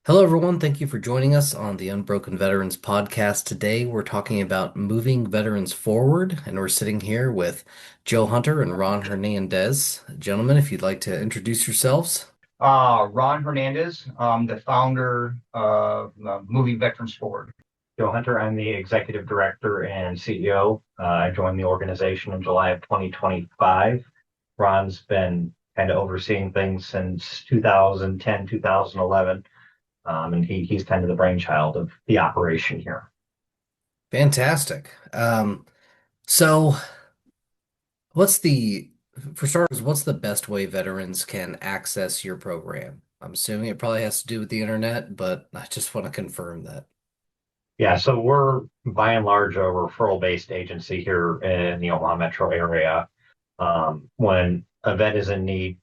Hello, everyone. Thank you for joining us on the Unbroken Veterans podcast. Today, we're talking about moving veterans forward, and we're sitting here with Joe Hunter and Ron Hernandez. Gentlemen, if you'd like to introduce yourselves. Ron Hernandez, the founder of Moving Veterans Forward. Joe Hunter, I'm the executive director and CEO. I joined the organization in July of 2025. Ron's been kind of overseeing things since 2010, 2011, and he's kind of the brainchild of the operation here. Fantastic. So, what's the, for starters, what's the best way veterans can access your program? I'm assuming it probably has to do with the internet, but I just want to confirm that. Yeah, so we're by and large a referral-based agency here in the Omaha metro area. When a vet is in need,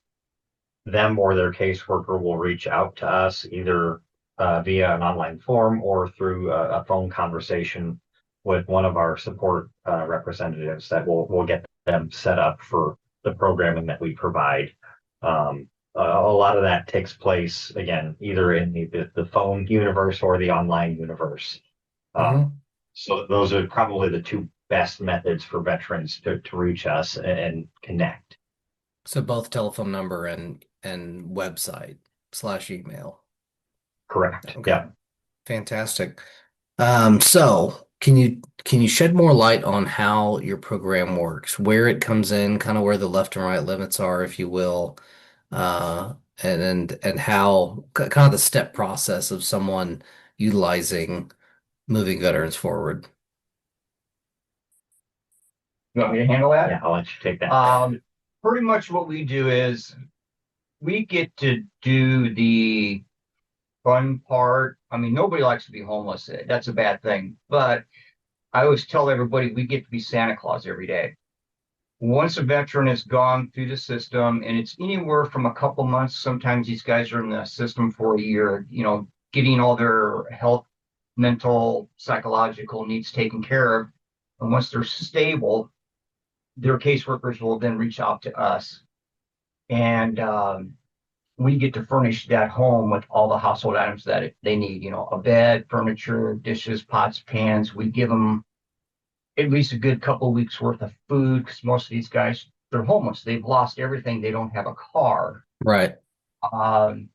them or their caseworker will reach out to us either via an online form or through a phone conversation with one of our support representatives that will get them set up for the programming that we provide. A lot of that takes place again either in the phone universe or the online universe. Hmm. So those are probably the two best methods for veterans to reach us and connect. So both telephone number and website slash email. Correct. Okay. Yeah. Fantastic. So can you shed more light on how your program works, where it comes in, kind of where the left and right limits are, if you will, uh, and how kind of the step process of someone utilizing moving veterans forward. You want me to handle that? Yeah, I'll let you take that. Pretty much what we do is we get to do the fun part. I mean, nobody likes to be homeless. That's a bad thing. But I always tell everybody we get to be Santa Claus every day. Once a veteran has gone through the system, and it's anywhere from a couple months, sometimes these guys are in the system for a year, getting all their health, mental, psychological needs taken care of. And once they're stable, their caseworkers will then reach out to us. And we get to furnish that home with all the household items that they need, a bed, furniture, dishes, pots, pans. We give them at least a good couple of weeks worth of food because most of these guys, they're homeless. They've lost everything. They don't have a car. Right. Um,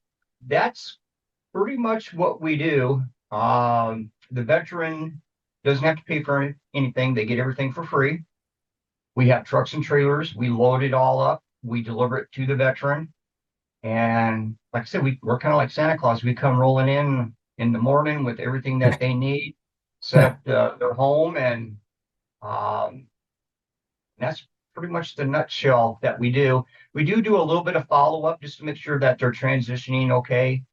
that's pretty much what we do. The veteran doesn't have to pay for anything. They get everything for free. We have trucks and trailers. We load it all up. We deliver it to the veteran. And like I said, we're kind of like Santa Claus. We come rolling in the morning with everything that they need, set up their home, and um, that's pretty much the nutshell that we do. We do a little bit of follow up just to make sure that they're transitioning okay,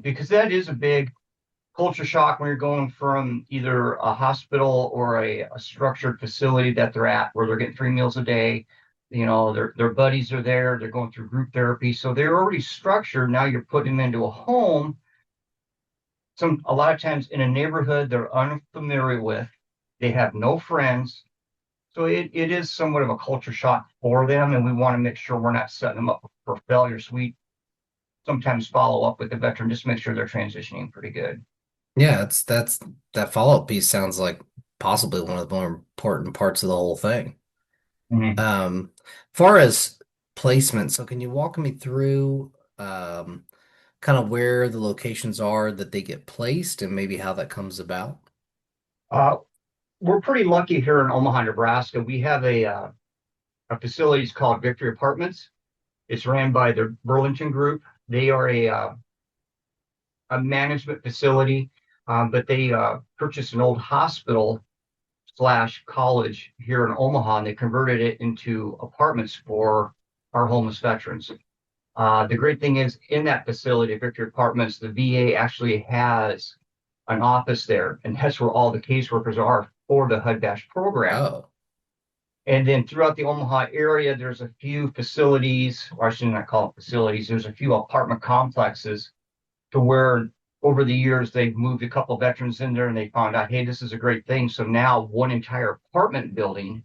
because that is a big culture shock when you're going from either a hospital or a structured facility that they're at, where they're getting 3 meals a day. Their buddies are there. They're going through group therapy, so they're already structured. Now you're putting them into a home. A lot of times in a neighborhood they're unfamiliar with. They have no friends. So it is somewhat of a culture shock for them, and we want to make sure we're not setting them up for failure. So we sometimes follow up with the veteran just to make sure they're transitioning pretty good. Yeah, that's that follow-up piece sounds like possibly one of the more important parts of the whole thing. Mhm. Far as placement, so can you walk me through kind of where the locations are that they get placed and maybe how that comes about? Uh, we're pretty lucky here in Omaha, Nebraska. We have a facility called Victory Apartments. It's ran by the Burlington Group. They are a management facility, but they purchased an old hospital slash college here in Omaha, and they converted it into apartments for our homeless veterans. The great thing is in that facility, Victory Apartments, the VA actually has an office there, and that's where all the caseworkers are for the HUD-Bash program. Oh, And then throughout the Omaha area, there's a few facilities, or I should not call it facilities, there's a few apartment complexes to where over the years they've moved a couple of veterans in there and they found out, hey, this is a great thing. So now one entire apartment building,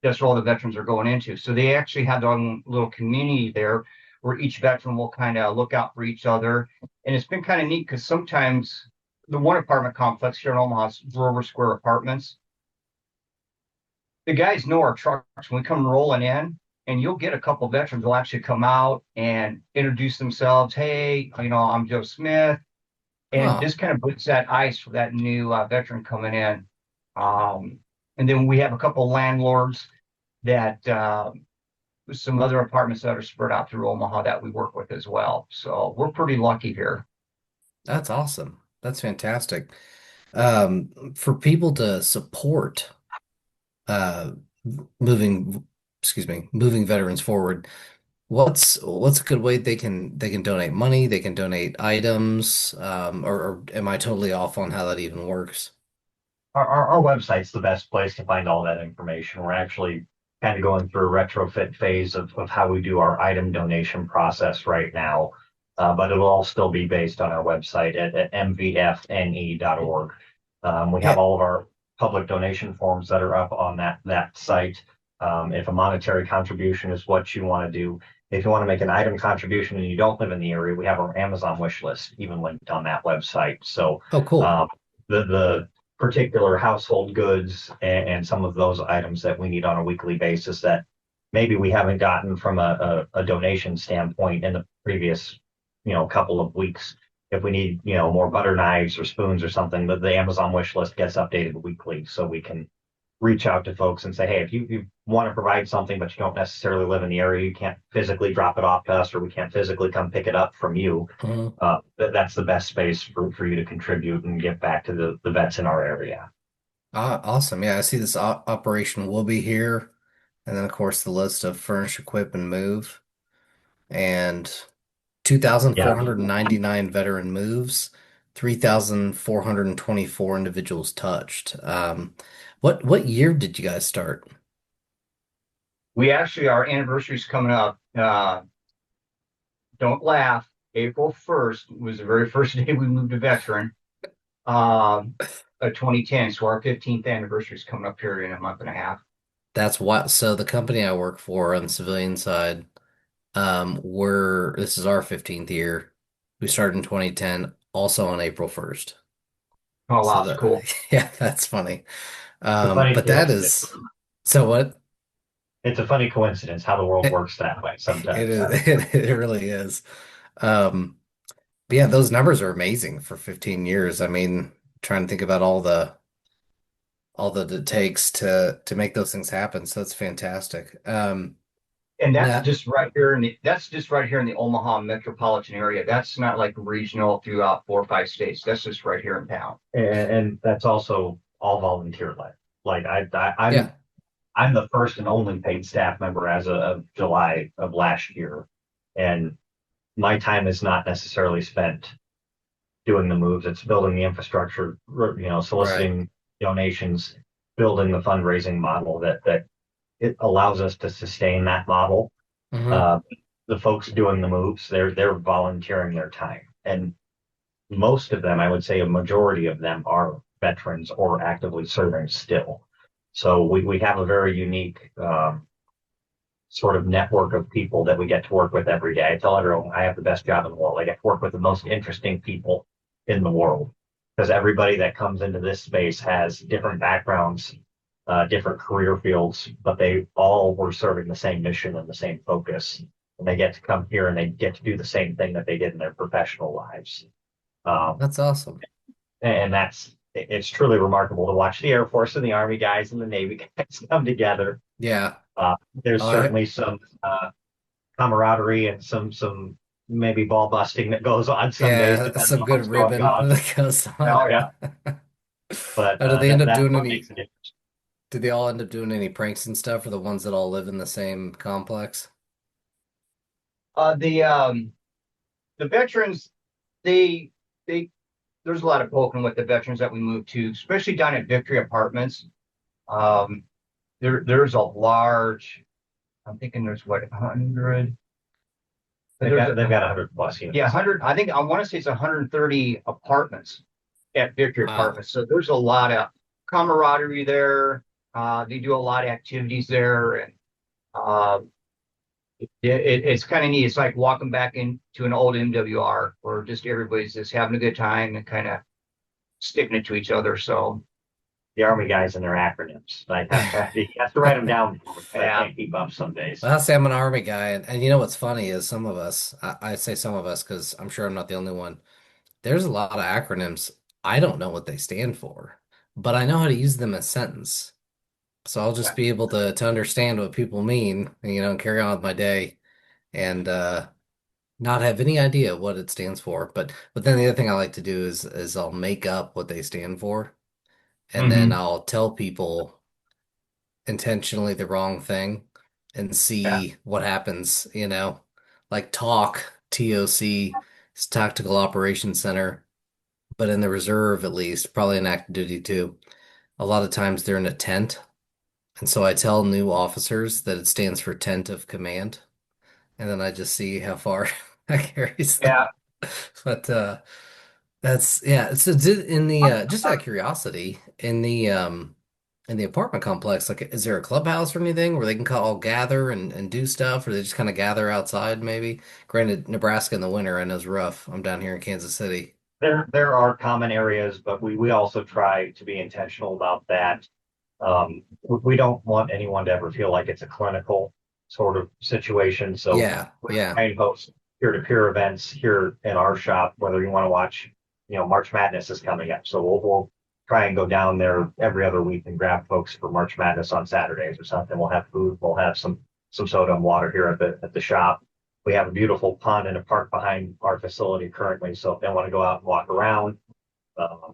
that's where all the veterans are going into. So they actually have their own little community there where each veteran will kind of look out for each other. And it's been kind of neat because sometimes the one apartment complex here in Omaha, Grover Square Apartments, the guys know our trucks when we come rolling in, and you'll get a couple veterans will actually come out and introduce themselves. Hey, I'm Joe Smith, and Oh, just kind of breaks that ice for that new veteran coming in. And then we have a couple landlords that some other apartments that are spread out through Omaha that we work with as well. So we're pretty lucky here. that's awesome. That's fantastic. For people to support uh moving, excuse me, moving veterans forward, what's a good way they can donate money, they can donate items, or am I totally off on how that even works? Our website's the best place to find all that information. We're actually kind of going through a retrofit phase of how we do our item donation process right now. But it'll all still be based on our website at mvfne.org. We have Yeah. all of our public donation forms that are up on that site. If a monetary contribution is what you want to do, if you want to make an item contribution and you don't live in the area, we have our Amazon wish list even linked on that website. So Oh, cool. the particular household goods and some of those items that we need on a weekly basis that maybe we haven't gotten from a donation standpoint in the previous, couple of weeks. If we need, more butter knives or spoons or something, the Amazon wish list gets updated weekly so we can reach out to folks and say, hey, if you want to provide something, but you don't necessarily live in the area, you can't physically drop it off to us, or we can't physically come pick it up from you. Mhm. That's the best space for you to contribute and give back to the vets in our area. Awesome. Yeah, I see this operation will be here. And then, of course, the list of furnish, equip, and move. And Yeah, 2,499 veteran moves, 3,424 individuals touched. What year did you guys start? We actually, our anniversary's coming up. Don't laugh. April 1st was the very first day we moved a veteran, um, 2010. So our 15th anniversary is coming up here in a month and a half. That's what, so the company I work for on the civilian side, this is our 15th year. We started in 2010, also on April 1st. Oh, So wow, it's cool. yeah, that's funny. it's a funny But that coincidence. is, so what? It's a funny coincidence how the world It, works that way it sometimes. is, it really is. Um, but yeah, those numbers are amazing for 15 years. I mean, trying to think about all that it takes to make those things happen. So that's fantastic. And Now, that's just right here in the Omaha metropolitan area. That's not like regional throughout 4 or 5 states. That's just right here in town. And that's also all volunteer led. Like yeah, I'm the first and only paid staff member as of July of last year, and my time is not necessarily spent doing the moves. It's building the infrastructure, right. soliciting donations, building the fundraising model that it allows us to sustain that model. Hmm. Uh, the folks doing the moves, they're volunteering their time, and most of them, I would say a majority of them, are veterans or actively serving still. So we have a very unique sort of network of people that we get to work with every day. I tell everyone I have the best job in the world. I get to work with the most interesting people in the world because everybody that comes into this space has different backgrounds, different career fields, but they all were serving the same mission and the same focus. And they get to come here and they get to do the same thing that they did in their professional lives. Um, That's awesome. and it's truly remarkable to watch the Air Force and the Army guys and the Navy guys come together. Yeah. There's Oh, certainly some camaraderie and some maybe ball busting that goes on some days yeah, depending some on good what's going ribbon on. that goes Oh on. yeah, but Did they end up that's doing what makes any? it interesting. Did they all end up doing any pranks and stuff for the ones that all live in the same complex? Uh, the um, the veterans, they they there's a lot of poking with the veterans that we moved to, especially down at Victory Apartments. Um, there's a large. I'm thinking there's what 100. There's They've got 100 plus yeah, units. 100. I think I want to say it's 130 apartments at Victory Wow. Apartments. So there's a lot of camaraderie there. They do a lot of activities there, and uh, Yeah, it's kind of neat. It's like walking back into an old MWR where just everybody's just having a good time and kind of sticking it to each other. So The Army guys and their acronyms. You have to write them down because I yeah, can't keep up some days. Well, I'll say I'm an Army guy, and you know what's funny is some of us, I say some of us because I'm sure I'm not the only one. There's a lot of acronyms. I don't know what they stand for, but I know how to use them in a sentence. So I'll just be able to understand what people mean, and carry on with my day and not have any idea what it stands for. But then the other thing I like to do is I'll make up what they stand for, and then hmm I'll tell people intentionally the wrong thing and yeah, see what happens. Like TOC is Tactical Operations Center, but in the reserve at least, probably in active duty too. A lot of times they're in a tent. And so I tell new officers that it stands for tent of command, and then I just see how far that carries them. yeah. But that's yeah. So in the just out of curiosity, in the apartment complex, like, is there a clubhouse or anything where they can all gather and do stuff, or they just kind of gather outside maybe? Granted, Nebraska in the winter I know is rough. I'm down here in Kansas City. There are common areas, but we also try to be intentional about that. We don't want anyone to ever feel like it's a clinical sort of situation. So Yeah, we yeah, try and host peer-to-peer events here in our shop, whether you want to watch, March Madness is coming up. So we'll try and go down there every other week and grab folks for March Madness on Saturdays or something. We'll have food, we'll have some soda and water here at the shop. We have a beautiful pond and a park behind our facility currently. So if they want to go out and walk around,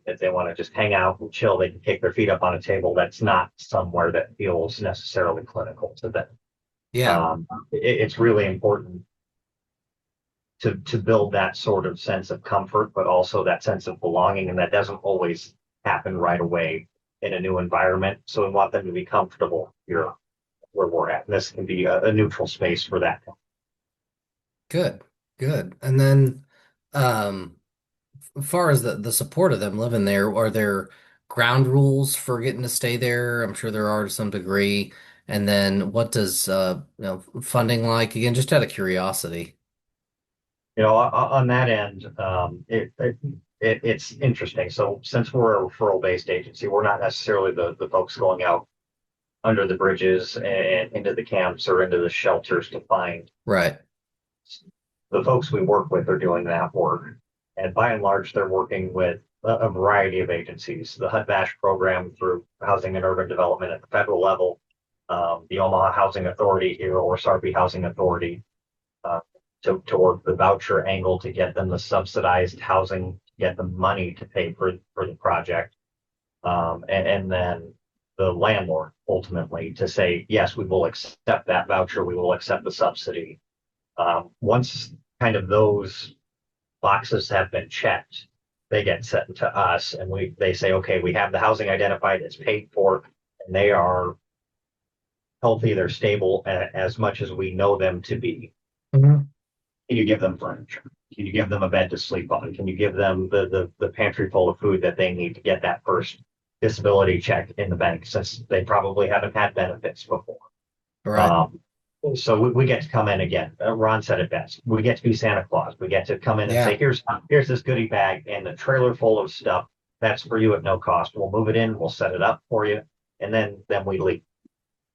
if they want to just hang out and chill, they can kick their feet up on a table that's not somewhere that feels necessarily clinical to them. yeah. It's really important to build that sort of sense of comfort, but also that sense of belonging, and that doesn't always happen right away in a new environment. So we want them to be comfortable here where we're at. And this can be a neutral space for that. Good, good. And then, um, as far as the support of them living there, are there ground rules for getting to stay there? I'm sure there are to some degree. And then what does funding like? Again, just out of curiosity. On that end, it's interesting. So since we're a referral based agency, we're not necessarily the folks going out under the bridges and into the camps or into the shelters to find. Right. The folks we work with are doing that work. And by and large, they're working with a variety of agencies, the HUD-VASH program through Housing and Urban Development at the federal level, the Omaha Housing Authority here, or Sarpy Housing Authority, uh, to work the voucher angle to get them the subsidized housing, to get the money to pay for the project. And then the landlord ultimately to say, yes, we will accept that voucher, we will accept the subsidy. Once kind of those boxes have been checked, they get sent to us and they say, okay, we have the housing identified, it's paid for, and they are healthy, they're stable as much as we know them to be. Mhm. Can you give them furniture? Can you give them a bed to sleep on? Can you give them the pantry full of food that they need to get that first disability check in the bank, since they probably haven't had benefits before? Right. Um, so we get to come in again. Ron said it best. We get to be Santa Claus. We get to come in and say, Yeah. here's this goodie bag and the trailer full of stuff. That's for you at no cost. We'll move it in. We'll set it up for you, and then we leave.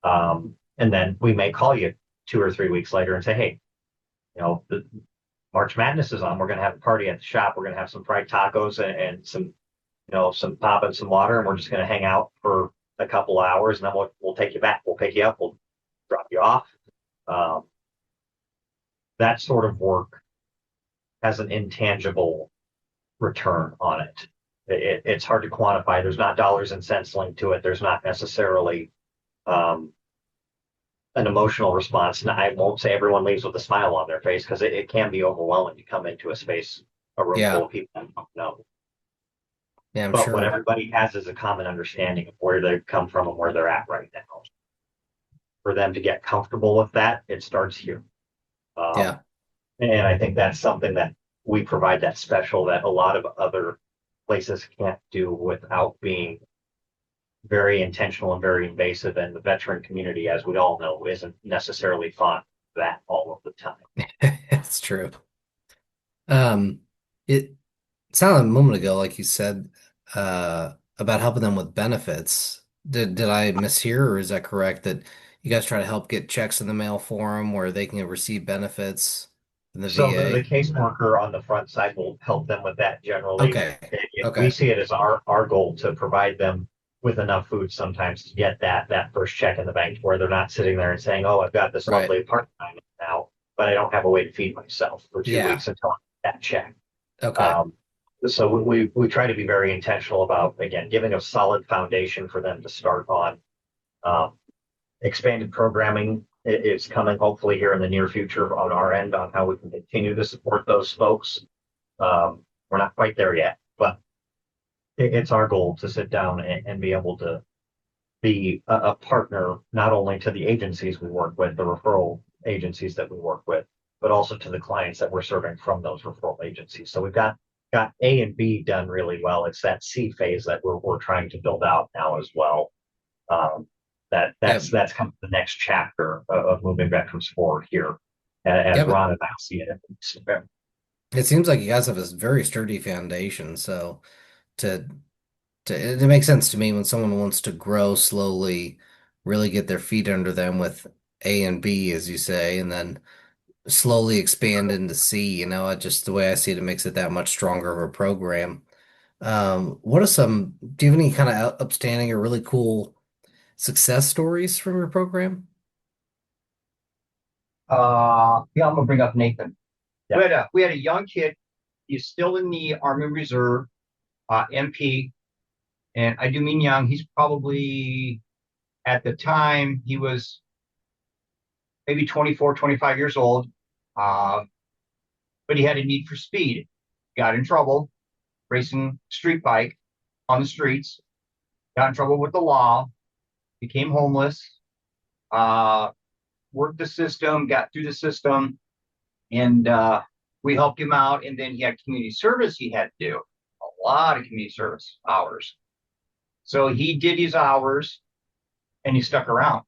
And then we may call you 2 or 3 weeks later and say, hey, the March Madness is on. We're going to have a party at the shop. We're going to have some fried tacos and some pop and some water, and we're just going to hang out for a couple of hours, and then we'll take you back. We'll pick you up. We'll drop you off. Um, that sort of work has an intangible return on it. It's hard to quantify. There's not dollars and cents linked to it. There's not necessarily um, an emotional response. And I won't say everyone leaves with a smile on their face, because it can be overwhelming to come into a space, a room full Yeah. of people you don't know. Yeah, I'm But what sure. everybody has is a common understanding of where they've come from and where they're at right now. For them to get comfortable with that, it starts here. Um, Yeah. and I think that's something that we provide that's special that a lot of other places can't do without being very intentional and very invasive. And the veteran community, as we all know, isn't necessarily fond that all of the time. It's true. Um, it sounded a moment ago, like you said, about helping them with benefits. Did I mishear, or is that correct that you guys try to help get checks in the mail for them where they can receive benefits in the So the VA? caseworker on the front side will help them with that generally. Okay. We Okay. see it as our goal to provide them with enough food sometimes to get that first check in the bank where they're not sitting there and saying, "Oh, I've got this Right. lovely part-time now, but I don't have a way to feed myself for two Yeah. weeks until I get that check." Okay. Um, so we try to be very intentional about, again, giving a solid foundation for them to start on. Um, Expanded programming is coming hopefully here in the near future on our end on how we can continue to support those folks. We're not quite there yet, but it's our goal to sit down and be able to be a partner not only to the agencies we work with, the referral agencies that we work with, but also to the clients that we're serving from those referral agencies. So we've got A and B done really well. It's that C phase that we're trying to build out now as well. Um, Yeah. that's kind of the next chapter of moving veterans forward here, as Yeah, but Ron and I see it. it seems like you guys have a very sturdy foundation. So to it makes sense to me when someone wants to grow slowly, really get their feet under them with A and B, as you say, and then slowly expand into C. Just the way I see it, it makes it that much stronger of a program. What are some, do you have any kind of upstanding or really cool success stories from your program? Yeah, I'm gonna bring up Nathan. Yeah. We had a young kid. He's still in the Army Reserve, MP, and I do mean young. He's probably at the time he was maybe 24, 25 years old. Uh, but he had a need for speed. Got in trouble racing street bike on the streets. Got in trouble with the law. Became homeless. Uh, Worked the system. Got through the system, and we helped him out. And then he had community service he had to do a lot of community service hours. So he did his hours and he stuck around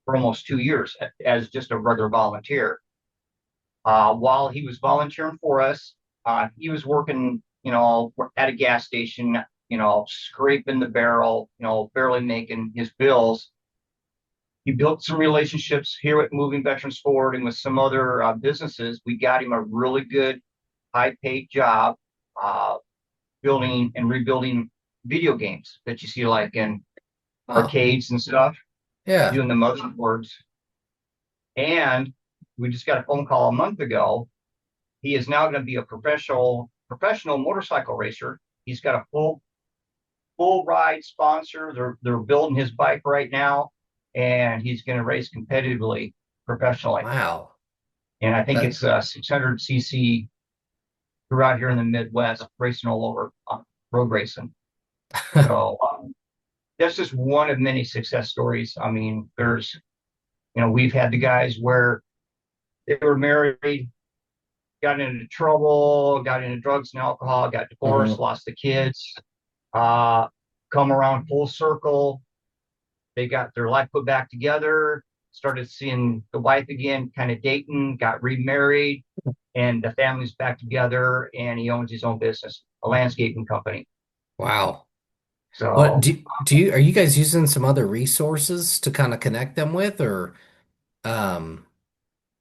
for almost 2 years as just a regular volunteer. While he was volunteering for us, he was working, at a gas station, scraping the barrel, barely making his bills. He built some relationships here at Moving Veterans Forward and with some other businesses. We got him a really good, high paid job uh, building and rebuilding video games that you see like in Oh, arcades and stuff, yeah. doing the motherboards. And we just got a phone call a month ago. He is now going to be a professional motorcycle racer. He's got a full ride sponsor. They're building his bike right now, and he's going to race competitively professionally. Wow. And I think That, it's 600cc throughout here in the Midwest, racing all over road racing. So that's just one of many success stories. I mean, we've had the guys where they were married, got into trouble, got into drugs and alcohol, got divorced, mhm. lost the kids, uh, come around full circle. They got their life put back together, started seeing the wife again, kind of dating, got remarried, and the family's back together. And he owns his own business, a landscaping company. Wow. What So, are you guys using some other resources to kind of connect them with, or um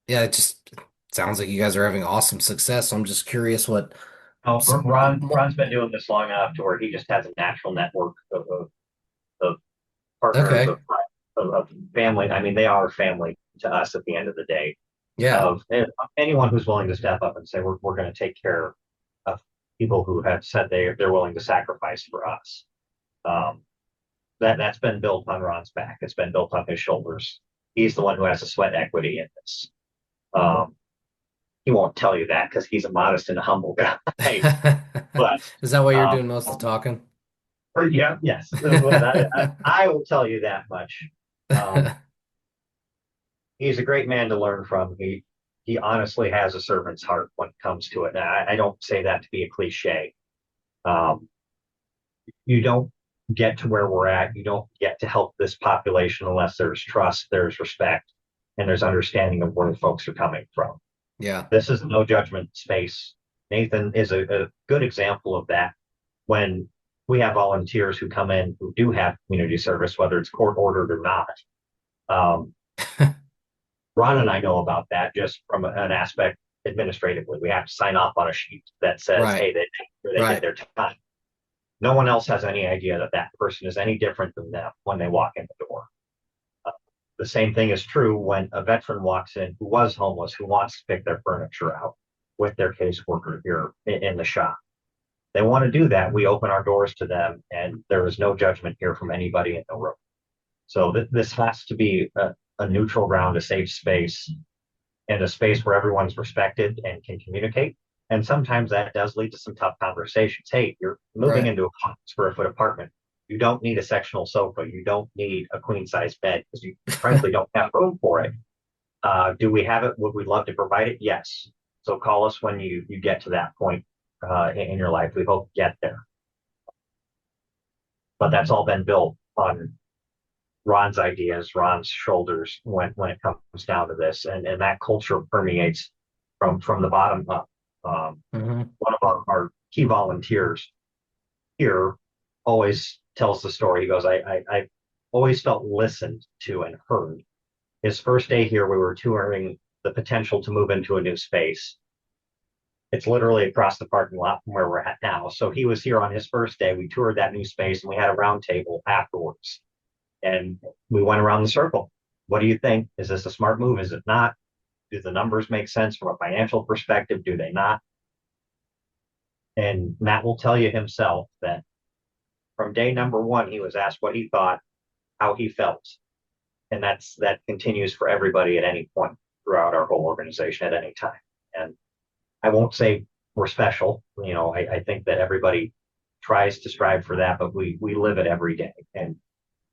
yeah, it just sounds like you guys are having awesome success. So I'm just curious what Oh, some, Ron's been doing this long enough to where he just has a natural network of partners, okay. of family. I mean, they are family to us at the end of the day. Yeah. Of anyone who's willing to step up and say we're going to take care of people who have said they're willing to sacrifice for us. Um, that's been built on Ron's back. It's been built on his shoulders. He's the one who has the sweat equity in this. Um, he won't tell you that because he's a modest and a humble guy. But Is that why you're um, doing most of the talking? yeah, yes, but I will tell you that much. Um, he's a great man to learn from. He honestly has a servant's heart when it comes to it. And I don't say that to be a cliche. Um, you don't get to where we're at. You don't get to help this population unless there's trust, there's respect, and there's understanding of where folks are coming from. Yeah. This is no judgment space. Nathan is a good example of that. When we have volunteers who come in who do have community service, whether it's court ordered or not. Um, Ron and I know about that just from an aspect administratively. We have to sign off on a sheet that says, Right. hey, they did Right. their time. No one else has any idea that that person is any different than them when they walk in the door. Uh, the same thing is true when a veteran walks in who was homeless, who wants to pick their furniture out with their caseworker here in the shop. They want to do that. We open our doors to them, and there is no judgment here from anybody in the room. So this has to be a neutral ground, a safe space, and a space where everyone's respected and can communicate. And sometimes that does lead to some tough conversations. Hey, you're moving Right. into a 100 square foot apartment. You don't need a sectional sofa. You don't need a queen size bed because you frankly don't have room for it. Do we have it? Would we love to provide it? Yes. So call us when you get to that point in your life. We hope to get there. But that's all been built on Ron's ideas, Ron's shoulders when it comes down to this, and that culture permeates from the bottom up. Hmm. One of our key volunteers here always tells the story. He goes, I always felt listened to and heard. His first day here, we were touring the potential to move into a new space. It's literally across the parking lot from where we're at now. So he was here on his first day. We toured that new space and we had a round table afterwards. And we went around the circle. What do you think? Is this a smart move? Is it not? Do the numbers make sense from a financial perspective? Do they not? And Matt will tell you himself that from day number one, he was asked what he thought, how he felt. And that continues for everybody at any point throughout our whole organization at any time. And I won't say we're special. I think that everybody tries to strive for that, but we live it every day. And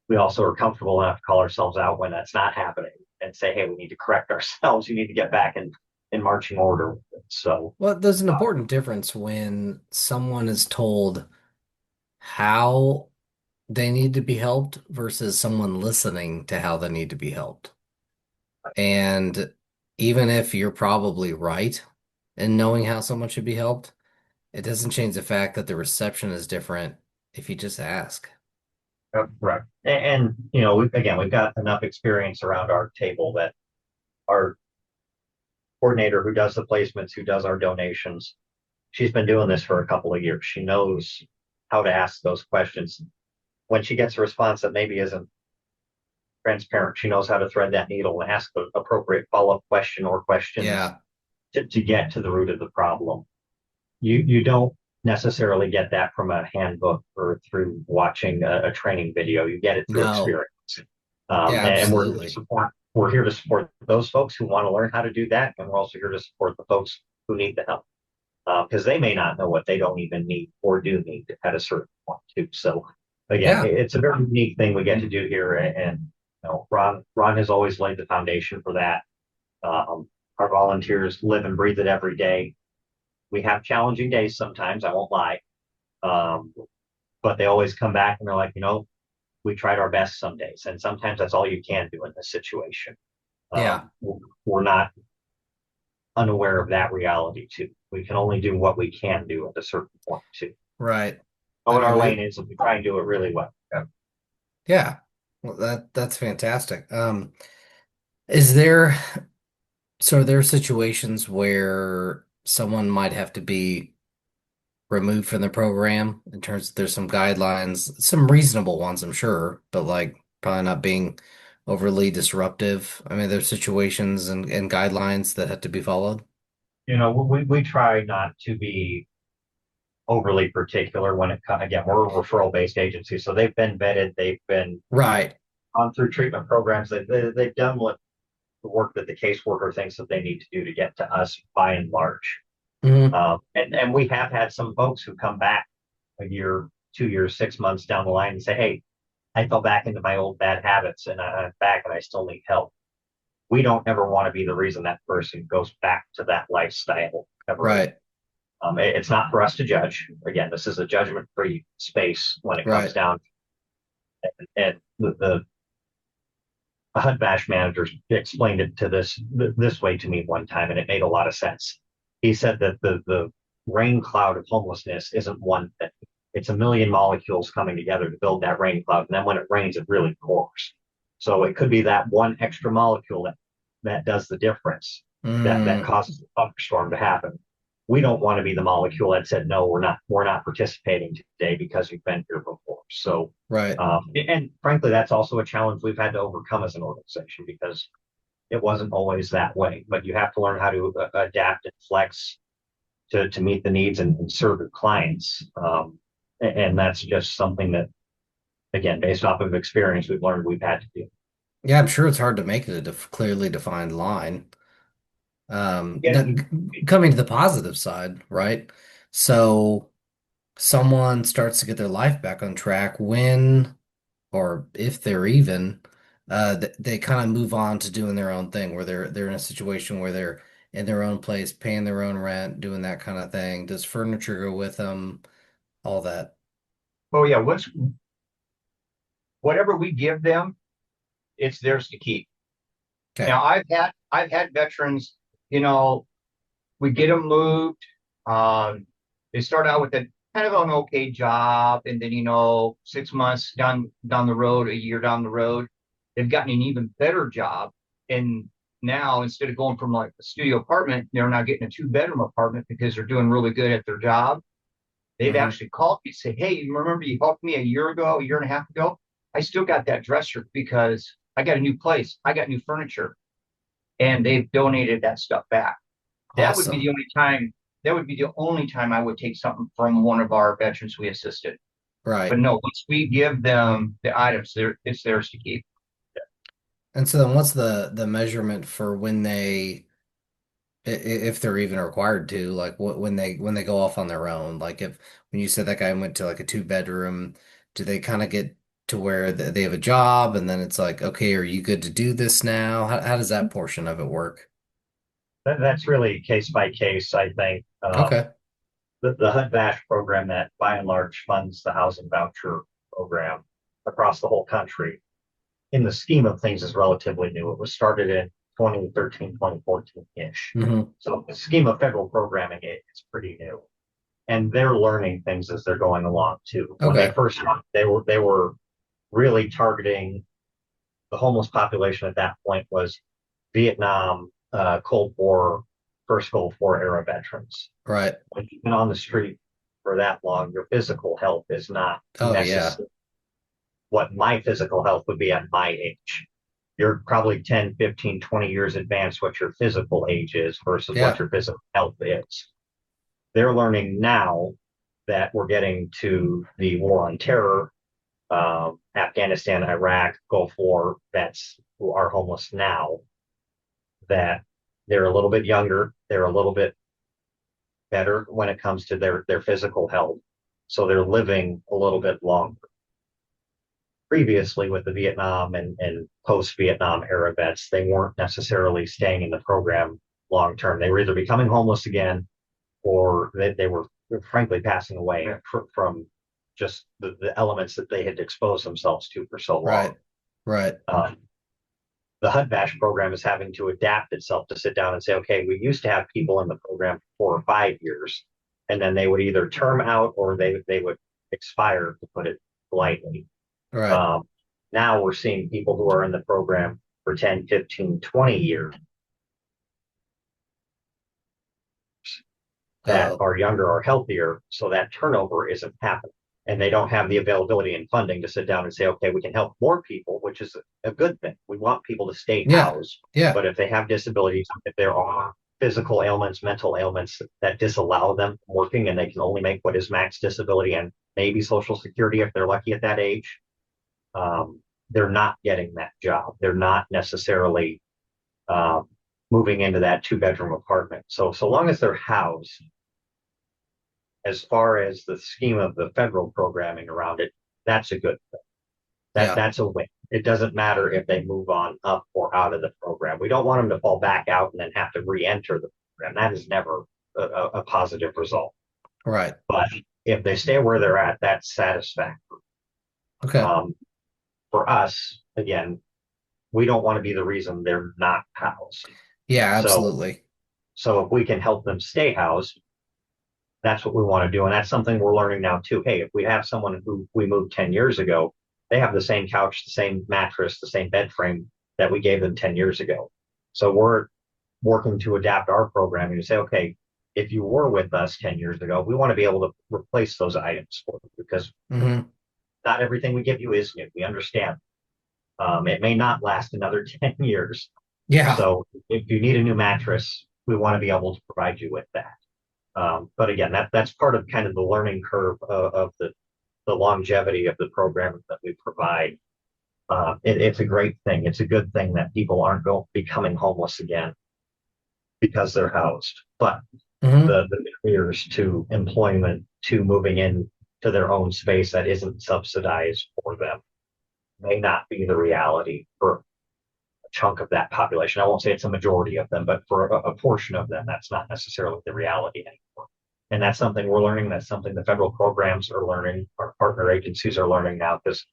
we also are comfortable enough to call ourselves out when that's not happening and say, hey, we need to correct ourselves. You need to get back in marching order. So, Well, there's an important difference when someone is told how they need to be helped versus someone listening to how they need to be helped. And even if you're probably right in knowing how someone should be helped, it doesn't change the fact that the reception is different if you just ask. right. And again, we've got enough experience around our table that our coordinator who does the placements, who does our donations, she's been doing this for a couple of years. She knows how to ask those questions. When she gets a response that maybe isn't transparent, she knows how to thread that needle and ask the appropriate follow-up question or questions Yeah. to get to the root of the problem. You don't necessarily get that from a handbook or through watching a training video. You get it through No. experience. Yeah, And absolutely. we're here to support those folks who want to learn how to do that, and we're also here to support the folks who need the help because they may not know what they don't even need or do need at a certain point too. So again, Yeah. it's a very unique thing we get to do here, and Ron has always laid the foundation for that. Our volunteers live and breathe it every day. We have challenging days sometimes, I won't lie. Um, but they always come back and they're like, we tried our best some days. And sometimes that's all you can do in this situation. Yeah. We're not unaware of that reality too. We can only do what we can do at a certain point too. Right. Know I what mean, our lane is, and we try and do it really well. Yeah. yeah. Well, that's fantastic. Is there so are there situations where someone might have to be removed from the program in terms of there's some guidelines, some reasonable ones, I'm sure, but like probably not being overly disruptive. I mean, there's situations and guidelines that have to be followed. We try not to be overly particular when it comes. Again, we're a referral based agency, so they've been vetted, they've been Right. on through treatment programs, they've done what the work that the caseworker thinks that they need to do to get to us by and large. Hmm. And we have had some folks who come back a year, 2 years, 6 months down the line and say, hey, I fell back into my old bad habits and I'm back and I still need help. We don't ever want to be the reason that person goes back to that lifestyle ever. Right. It's not for us to judge. Again, this is a judgment free space when it comes Right. down. And the a HUD bash manager explained it to this way to me one time, and it made a lot of sense. He said that the rain cloud of homelessness isn't one thing. It's a million molecules coming together to build that rain cloud. And then when it rains, it really pours. So it could be that one extra molecule that does the difference, that Mm, causes the thunderstorm to happen. We don't want to be the molecule that said, no, we're not participating today because you've been here before. So, right. and frankly, that's also a challenge we've had to overcome as an organization because it wasn't always that way. But you have to learn how to adapt and flex to meet the needs and serve your clients. And that's just something that, again, based off of experience, we've learned we've had to do. Yeah, I'm sure it's hard to make it a clearly defined line. Yeah, Coming to the positive side, right? So someone starts to get their life back on track when, or if they're even, they kind of move on to doing their own thing, where they're in a situation where they're in their own place, paying their own rent, doing that kind of thing. Does furniture go with them? All that. oh yeah, whatever we give them, it's theirs to keep. Okay. Now I've had veterans, you know, we get them moved. They start out with a kind of an okay job, and then 6 months down the road, a year down the road, they've gotten an even better job. And now instead of going from like a studio apartment, they're now getting a two-bedroom apartment because they're doing really good at their job. They've Hmm. actually called me and say, "Hey, you remember you helped me a year ago, a year and a half ago? I still got that dresser because I got a new place, I got new furniture," and they've donated that stuff back. That would be the Awesome. only time. That would be the only time I would take something from one of our veterans we assisted. But Right. no, once we give them the items, it's theirs to keep. And so then what's the measurement for when if they're even required to, like when they go off on their own? Like if when you said that guy went to like a two bedroom, do they kind of get to where they have a job and then it's like, okay, are you good to do this now? How does that portion of it work? That's really case by case, I think. Okay. The HUD Bash program that by and large funds the housing voucher program across the whole country, in the scheme of things, is relatively new. It was started in 2013, 2014-ish. Hmm. So the scheme of federal programming, it's pretty new. And they're learning things as they're going along too. When they Okay. first started, they were really targeting the homeless population at that point was Vietnam, Cold War, first Gulf War era veterans. Right. When you've been on the street for that long, your physical health is not Oh yeah. necessarily what my physical health would be at my age. You're probably 10, 15, 20 years advanced what your physical age is versus what Yeah. your physical health is. They're learning now that we're getting to the war on terror, Afghanistan, Iraq, Gulf War vets who are homeless now, that they're a little bit younger, they're a little bit better when it comes to their physical health. So they're living a little bit longer. Previously, with the Vietnam and post Vietnam era vets, they weren't necessarily staying in the program long term. They were either becoming homeless again or they were frankly passing away from just the elements that they had exposed themselves to for so long. Right. Right. Um, the HUD Bash program is having to adapt itself to sit down and say, okay, we used to have people in the program for 4 or 5 years, and then they would either term out or they would expire, to put it politely. Right. Um, Now we're seeing people who are in the program for 10, 15, 20 years that Oh, are younger or healthier, so that turnover isn't happening. And they don't have the availability and funding to sit down and say, okay, we can help more people, which is a good thing. We want people to stay yeah. housed, Yeah. but if they have disabilities, if there are physical ailments, mental ailments that disallow them from working and they can only make what is max disability and maybe Social Security if they're lucky at that age, they're not getting that job. They're not necessarily um, moving into that two-bedroom apartment. So long as they're housed, as far as the scheme of the federal programming around it, that's a good thing. Yeah. That's a win. It doesn't matter if they move on up or out of the program. We don't want them to fall back out and then have to re-enter the program. That is never a positive result. Right. But if they stay where they're at, that's satisfactory. Okay. Um, for us, again, we don't want to be the reason they're not housed. Yeah, So, absolutely. so if we can help them stay housed, that's what we want to do. And that's something we're learning now too. Hey, if we have someone who we moved 10 years ago, they have the same couch, the same mattress, the same bed frame that we gave them 10 years ago. So we're working to adapt our programming to say, okay, if you were with us 10 years ago, we want to be able to replace those items for you because Hmm. not everything we give you is new. We understand. It may not last another 10 years. Yeah. So if you need a new mattress, we want to be able to provide you with that. But again, that's part of kind of the learning curve of the longevity of the program that we provide. It's a great thing. It's a good thing that people aren't going becoming homeless again because they're housed. But Hmm. the barriers to employment, to moving in to their own space that isn't subsidized for them, may not be the reality for a chunk of that population. I won't say it's a majority of them, but for a portion of them, that's not necessarily the reality anymore. And that's something we're learning. That's something the federal programs are learning. Our partner agencies are learning now because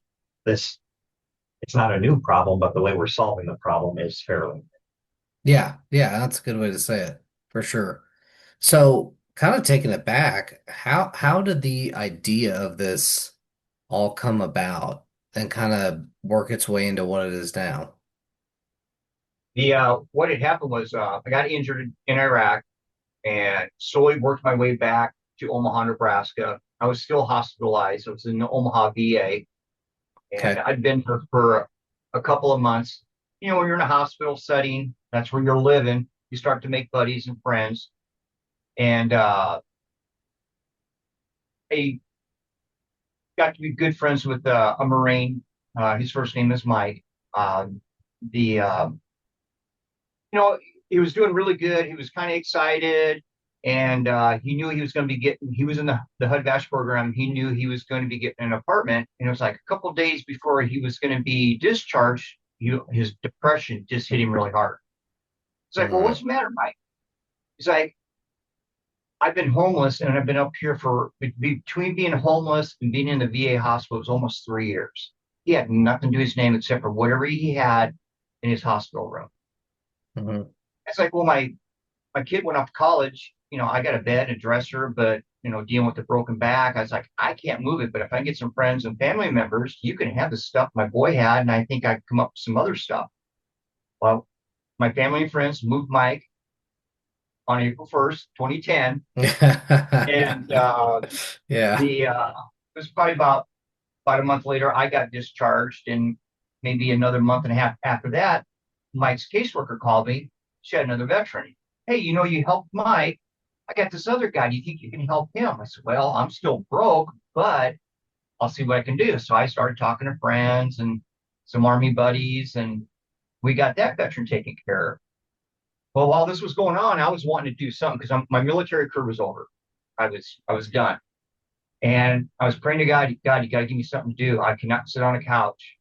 this it's not a new problem, but the way we're solving the problem is fairly. Yeah. Yeah, that's a good way to say it for sure. So, kind of taking it back, how did the idea of this all come about and kind of work its way into what it is now? The what had happened was I got injured in Iraq and slowly worked my way back to Omaha, Nebraska. I was still hospitalized. I was in the Omaha VA, and Okay. I'd been for a couple of months. You know, when you're in a hospital setting, that's where you're living. You start to make buddies and friends. And I got to be good friends with a Marine. His first name is Mike. The you know, he was doing really good. He was kind of excited, and he knew he was going to be getting. He was in the HUD VASH program. He knew he was going to be getting an apartment, and it was like a couple of days before he was going to be discharged. His depression just hit him really hard. It's like, well, what's Mm, the matter, Mike? He's like, I've been homeless, and I've been up here for between being homeless and being in the VA hospital, it was almost 3 years. He had nothing to his name except for whatever he had in his hospital room. mhm. It's like, well, my kid went off to college. You know, I got a bed and a dresser, but dealing with the broken back, I was like, I can't move it. But if I get some friends and family members, you can have the stuff my boy had, and I think I could come up with some other stuff. Well, my family and friends moved Mike on April 1st, 2010, and Yeah. it was probably about a month later, I got discharged, and maybe another month and a half after that, Mike's caseworker called me. She had another veteran. Hey, you helped Mike. I got this other guy. Do you think you can help him? I said, well, I'm still broke, but I'll see what I can do. So I started talking to friends and some Army buddies, and we got that veteran taken care of. Well, while this was going on, I was wanting to do something because my military career was over. I was done. And I was praying to God, God, you got to give me something to do. I cannot sit on a couch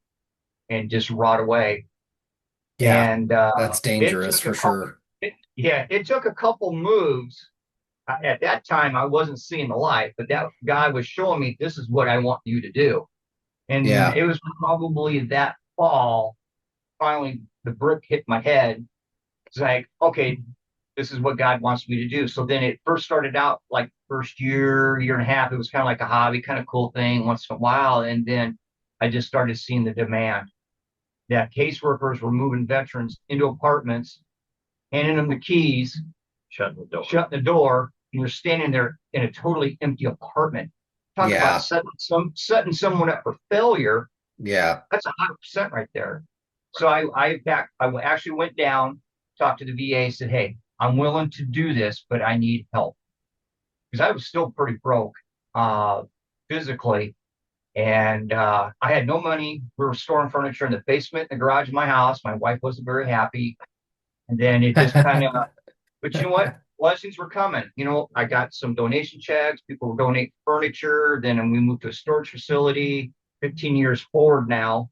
and just rot away. Yeah. And That's it dangerous took a for couple, sure. it took a couple moves. At that time, I wasn't seeing the light, but that guy was showing me this is what I want you to do. And Yeah. it was probably that fall, finally, the brick hit my head. It's like, okay, this is what God wants me to do. So then it first started out like first year and a half, it was kind of like a hobby, kind of cool thing once in a while. And then I just started seeing the demand that caseworkers were moving veterans into apartments, handing them the keys, shutting the door, and you're standing there in a totally empty apartment. Talk about Yeah. setting someone up for failure. Yeah. That's 100% right there. So I actually went down, talked to the VA, said, "Hey, I'm willing to do this, but I need help because I was still pretty broke uh, physically, and I had no money. We were storing furniture in the basement, in the garage of my house. My wife wasn't very happy, and then it just kind of. But you know what? Blessings were coming. I got some donation checks. People were donating furniture. Then we moved to a storage facility. 15 years forward now,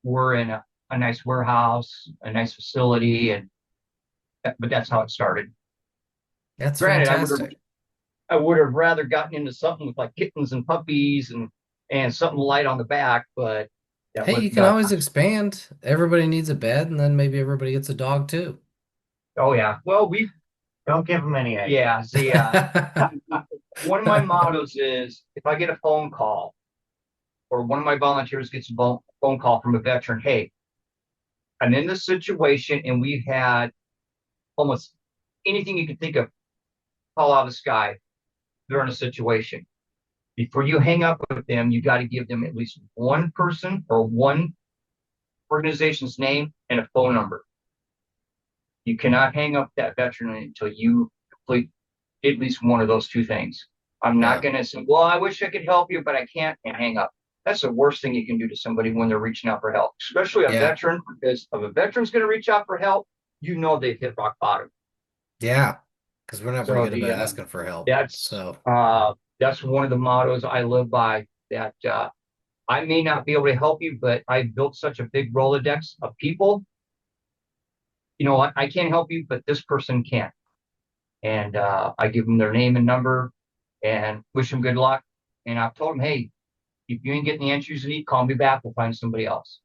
we're in a nice warehouse, a nice facility, and but that's how it started. That's Granted, fantastic. I would have rather gotten into something with like kittens and puppies and something light on the back, but That Hey, was you can always expand. Everybody needs a bed, and then maybe everybody gets a dog too. oh yeah. Well, we Don't give them any eggs. yeah. See, one of my mottos is if I get a phone call or one of my volunteers gets a phone call from a veteran, hey, I'm in this situation and we've had almost anything you can think of fall out of the sky. They're in a situation. Before you hang up with them, you got to give them at least one person or one organization's name and a phone number. You cannot hang up that veteran until you complete at least one of those two things. I'm not Yeah, going to say, well, I wish I could help you, but I can't, and hang up. That's the worst thing you can do to somebody when they're reaching out for help, especially a yeah, veteran, because if a veteran's going to reach out for help, you know they've hit rock bottom. yeah. Because we're not very So good about asking for help. that's So, that's one of the mottos I live by. That I may not be able to help you, but I built such a big Rolodex of people. You know what? I can't help you, but this person can. And I give them their name and number and wish them good luck. And I've told them, hey, if you ain't getting the answers you need, call me back. We'll find somebody else.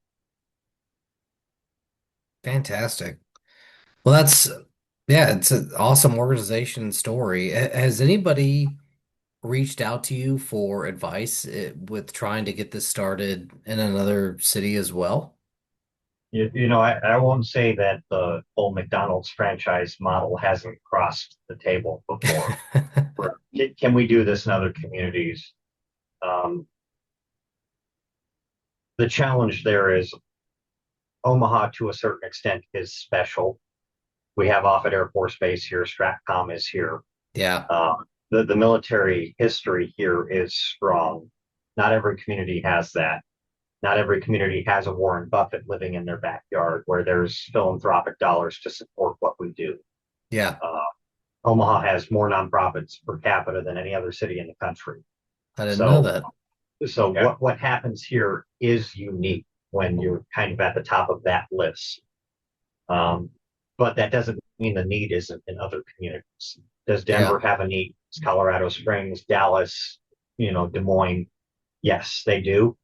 fantastic. Well, yeah, it's an awesome organization story. Has anybody reached out to you for advice with trying to get this started in another city as well? I won't say that the old McDonald's franchise model hasn't crossed the table before. Can we do this in other communities? Um, the challenge there is Omaha, to a certain extent, is special. We have Offutt Air Force Base here. Stratcom is here. Yeah, Uh, the military history here is strong. Not every community has that. Not every community has a Warren Buffett living in their backyard where there's philanthropic dollars to support what we do. yeah. Uh, Omaha has more nonprofits per capita than any other city in the country. I didn't know So, that. what happens here is unique when you're kind of at the top of that list. Um, but that doesn't mean the need isn't in other communities. Does Denver Yeah, have a need? Does Colorado Springs, Dallas, Des Moines? Yes, they do.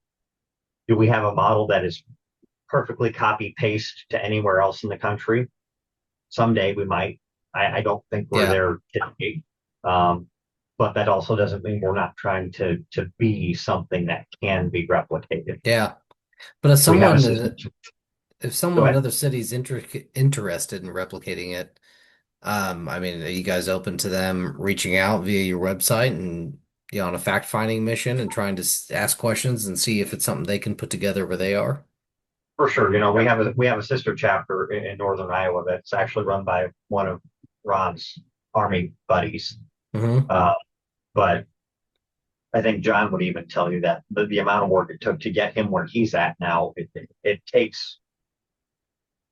Do we have a model that is perfectly copy paste to anywhere else in the country? Someday we might. I don't think we're yeah, there today. Um, but that also doesn't mean we're not trying to be something that can be replicated. yeah. But if We have a someone system. if Go someone in ahead. another city is interested in replicating it, I mean, are you guys open to them reaching out via your website and on a fact-finding mission and trying to ask questions and see if it's something they can put together where they are? For sure. We have a sister chapter in northern Iowa that's actually run by one of Ron's Army buddies. Hmm. Uh, but I think John would even tell you that the amount of work it took to get him where he's at now, it takes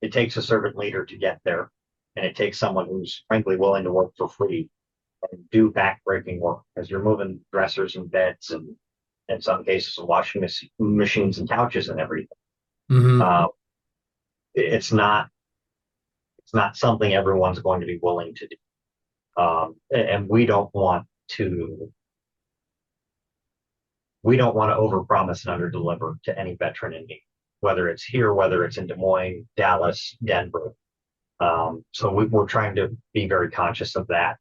a servant leader to get there, and it takes someone who's frankly willing to work for free and do backbreaking work because you're moving dressers and beds and in some cases washing machines and couches and everything. Hmm. Uh, it's not something everyone's going to be willing to do. And we don't want to overpromise and underdeliver to any veteran in need, whether it's here, whether it's in Des Moines, Dallas, Denver. So we're trying to be very conscious of that.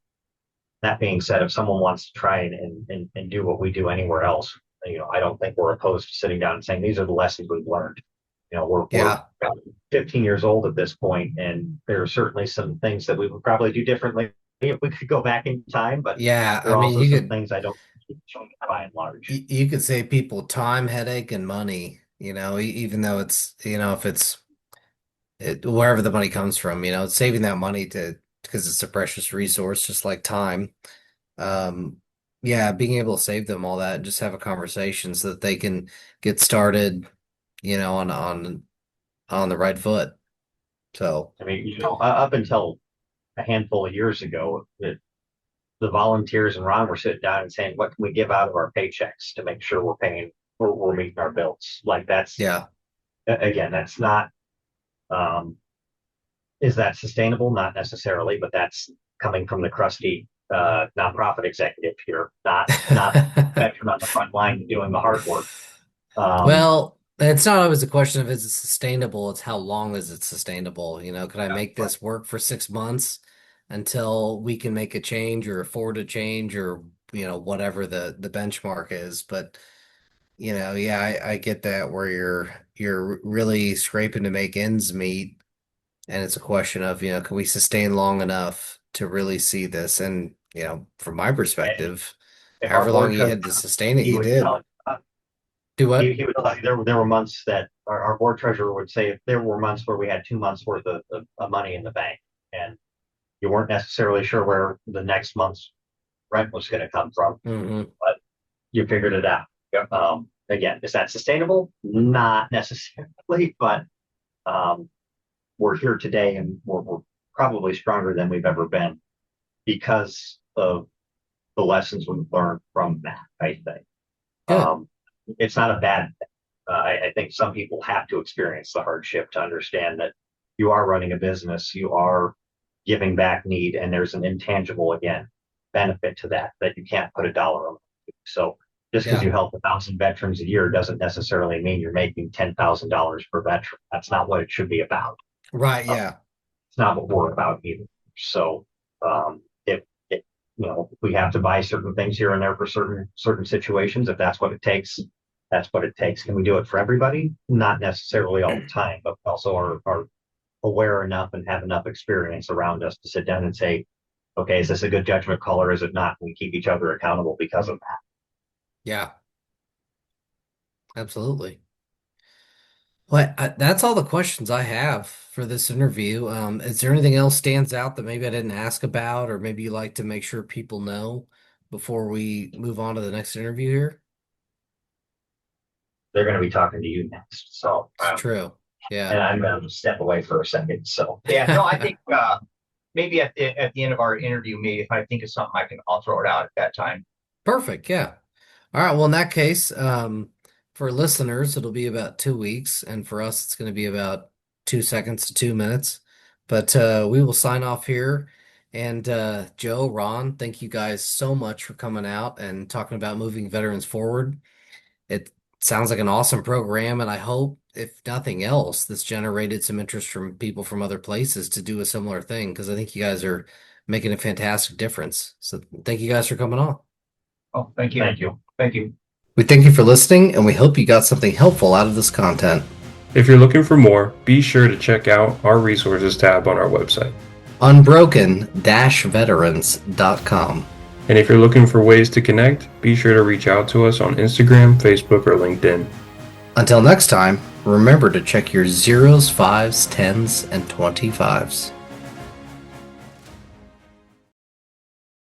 That being said, if someone wants to try and do what we do anywhere else, I don't think we're opposed to sitting down and saying these are the lessons we've learned. We're Yeah. about 15 years old at this point, and there are certainly some things that we would probably do differently if we could go back in time. But Yeah. there I are mean, also some things I don't change by and large. you could save people time, headache, and money, even though if wherever the money comes from, saving that money because it's a precious resource, just like time. Um, yeah, being able to save them all that and just have a conversation so that they can get started, on the right foot. So, I mean, up until a handful of years ago, the volunteers and Ron were sitting down and saying, "What can we give out of our paychecks to make sure we're meeting our bills?" Like that's yeah. again, that's not. Um, is that sustainable? Not necessarily, but that's coming from the crusty nonprofit executive here, not veteran on the front line doing the hard work. Um, Well, It's not always a question of is it sustainable, it's how long is it sustainable? Could I Yeah, make right. this work for 6 months until we can make a change or afford a change or, whatever the benchmark is. But, yeah, I get that where you're really scraping to make ends meet. And it's a question of, can we sustain long enough to really see this? And, from my And perspective, if our however long board you treasurer, had to sustain it, he you would did. tell Do what? he would tell you there were months that our board treasurer would say there were months where we had 2 months worth of money in the bank, and you weren't necessarily sure where the next month's rent was going to come from, Hmm. but you figured it out. Yep. Again, is that sustainable? Not necessarily, but um, we're here today, and we're probably stronger than we've ever been because of the lessons we've learned from that. I think Good. um, it's not a bad thing. I think some people have to experience the hardship to understand that you are running a business, you are giving back need, and there's an intangible, again, benefit to that you can't put a dollar on. So just because Yeah. you help 1,000 veterans a year doesn't necessarily mean you're making $10,000 per veteran. That's not what it should be about. Right. Uh, Yeah. it's not what we're about either. So if we have to buy certain things here and there for certain situations, if that's what it takes, that's what it takes. Can we do it for everybody? Not necessarily all the time, but also are aware enough and have enough experience around us to sit down and say, okay, is this a good judgment call or is it not? We keep each other accountable because of that. Yeah. Absolutely. Well, that's all the questions I have for this interview. Is there anything else stands out that maybe I didn't ask about, or maybe you like to make sure people know before we move on to the next interview here? They're going to be talking to you next. So, It's true. and Yeah. I'm going to step away for a second. So, Yeah, no, I think maybe at the end of our interview, maybe if I think of something, I'll throw it out at that time. Perfect. Yeah. All right. Well, in that case, for listeners, it'll be about 2 weeks, and for us, it's going to be about 2 seconds to 2 minutes. But we will sign off here. And Joe, Ron, thank you guys so much for coming out and talking about moving veterans forward. It sounds like an awesome program, and I hope, if nothing else, this generated some interest from people from other places to do a similar thing because I think you guys are making a fantastic difference. So thank you guys for coming on. Oh, thank you. thank you. Thank you. We thank you for listening, and we hope you got something helpful out of this content. If you're looking for more, be sure to check out our resources tab on our website. Unbroken-veterans.com. And if you're looking for ways to connect, be sure to reach out to us on Instagram, Facebook, or LinkedIn. Until next time, remember to check your zeros, fives, tens, and 25s.